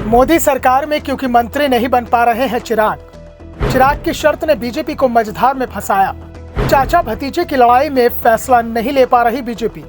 मोदी सरकार में क्योंकि मंत्री नहीं बन पा रहे हैं चिराग की शर्त ने बीजेपी को मझधार में फंसाया। चाचा भतीजे की लड़ाई में फैसला नहीं ले पा रही बीजेपी।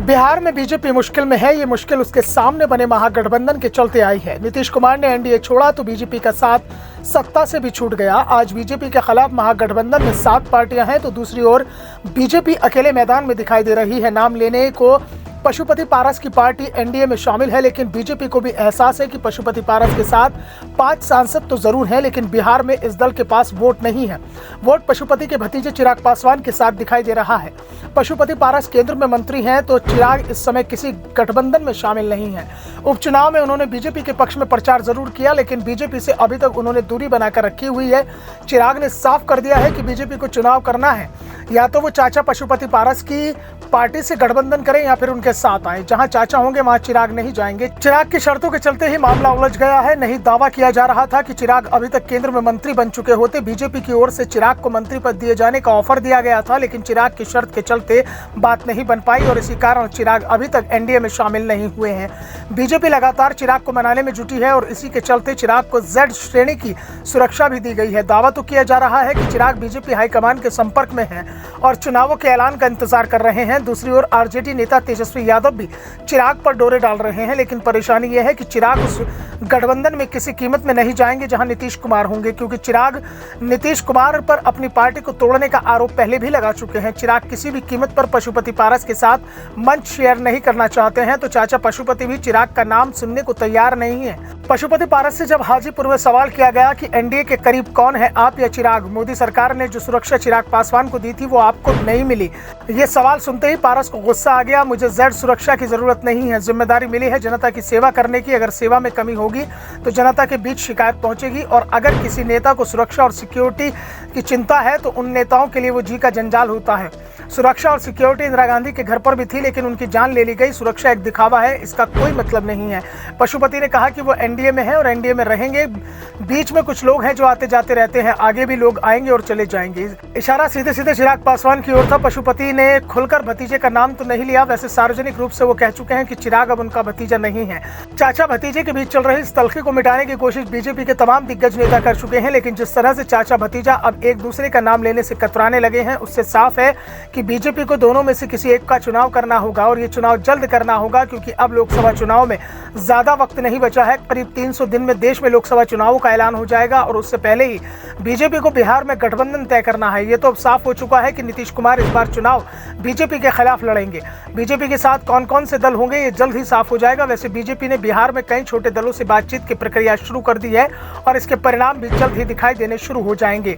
बिहार में बीजेपी मुश्किल में है। ये मुश्किल उसके सामने बने महागठबंधन के चलते आई है। नीतीश कुमार ने एनडीए छोड़ा तो बीजेपी का साथ सत्ता से भी छूट गया। आज बीजेपी के खिलाफ महागठबंधन में 7 पार्टियां हैं तो दूसरी ओर बीजेपी अकेले मैदान में दिखाई दे रही है। नाम लेने को पशुपति पारस की पार्टी एनडीए में शामिल है, लेकिन बीजेपी को भी एहसास है कि पशुपति पारस के साथ 5 सांसद तो जरूर हैं, लेकिन बिहार में इस दल के पास वोट नहीं है। वोट पशुपति के भतीजे चिराग पासवान के साथ दिखाई दे रहा है। पशुपति पारस केंद्र में मंत्री हैं तो चिराग इस समय किसी गठबंधन में शामिल नहीं है। उपचुनाव में उन्होंने बीजेपी के पक्ष में प्रचार जरूर किया, लेकिन बीजेपी से अभी तक उन्होंने दूरी बनाकर रखी हुई है। चिराग ने साफ कर दिया है कि बीजेपी को चुनाव करना है, या तो वो चाचा पशुपति पारस की पार्टी से गठबंधन करें या फिर उनके साथ आए। जहां चाचा होंगे वहां चिराग नहीं जाएंगे। चिराग की शर्तों के चलते ही मामला उलझ गया है। नहीं दावा किया जा रहा था कि चिराग अभी तक केंद्र में मंत्री बन चुके होते। बीजेपी की ओर से चिराग को मंत्री पद दिए जाने का ऑफर दिया गया था, लेकिन चिराग की शर्त के चलते बात नहीं बन पाई और इसी कारण चिराग अभी तक एनडीए में शामिल नहीं हुए हैं। बीजेपी लगातार चिराग को मनाने में जुटी है और इसी के चलते चिराग को Z श्रेणी की सुरक्षा भी दी गई है। दावा तो किया जा रहा है कि चिराग बीजेपी हाईकमान के संपर्क में है और चुनावों के ऐलान का इंतजार कर रहे हैं। दूसरी ओर आरजेडी नेता तेजस्वी यादव भी चिराग पर डोरे डाल रहे हैं, लेकिन परेशानी यह है कि चिराग उस गठबंधन में किसी कीमत में नहीं जाएंगे जहां नीतीश कुमार होंगे, क्योंकि चिराग नीतीश कुमार पर अपनी पार्टी को तोड़ने का आरोप पहले भी लगा चुके हैं। चिराग किसी भी कीमत पर पशुपति पारस के साथ मंच शेयर नहीं करना चाहते हैं, तो चाचा पशुपति भी चिराग का नाम सुनने को तैयार नहीं है। पशुपति पारस से जब हाजीपुर में सवाल किया गया कि एनडीए के करीब कौन है, आप या चिराग, मोदी सरकार ने जो सुरक्षा चिराग पासवान को दी थी वो आपको नहीं मिली। ये सवाल सुनते ही पारस को गुस्सा आ गया। मुझे Z सुरक्षा की जरूरत नहीं है, जिम्मेदारी मिली है जनता की सेवा करने की। अगर सेवा में कमी होगी तो जनता के बीच शिकायत पहुंचेगी और अगर किसी नेता को सुरक्षा और सिक्योरिटी की चिंता है तो उन नेताओं के लिए वो जी का जंजाल होता है। सुरक्षा और सिक्योरिटी इंदिरा गांधी के घर पर भी थी, लेकिन उनकी जान ले ली गई। सुरक्षा एक दिखावा है, इसका कोई मतलब नहीं है। पशुपति ने कहा कि वो एनडीए में है और एनडीए में रहेंगे। बीच में कुछ लोग हैं जो आते जाते रहते हैं, आगे भी लोग आएंगे और चले जाएंगे। इशारा सीधे सीधे चिराग पासवान की ओर था। पशुपति ने खुलकर भतीजे का नाम तो नहीं लिया, वैसे सार्वजनिक रूप से वो कह चुके हैं कि चिराग अब उनका भतीजा नहीं है। चाचा भतीजे के बीच चल रही इस तल्खी को मिटाने की कोशिश बीजेपी के तमाम दिग्गज नेता कर चुके हैं, लेकिन जिस तरह से चाचा भतीजा अब एक दूसरे का नाम लेने से कतराने लगे हैं, उससे साफ है कि बीजेपी को दोनों में से किसी एक का चुनाव करना होगा और ये चुनाव जल्द करना होगा, क्योंकि अब लोकसभा चुनाव में ज्यादा वक्त नहीं बचा है। करीब 300 दिन में देश में लोकसभा चुनावों का ऐलान हो जाएगा और उससे पहले ही बीजेपी को बिहार में गठबंधन तय करना है। ये तो अब साफ हो चुका है कि नीतीश कुमार इस बार चुनाव बीजेपी के खिलाफ लड़ेंगे। बीजेपी के साथ कौन कौन से दल होंगे ये जल्द ही साफ हो जाएगा। वैसे बीजेपी ने बिहार में कई छोटे दलों से बातचीत की प्रक्रिया शुरू कर दी है और इसके परिणाम भी जल्द ही दिखाई देने शुरू हो जाएंगे।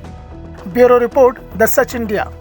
Bureau report, the such India.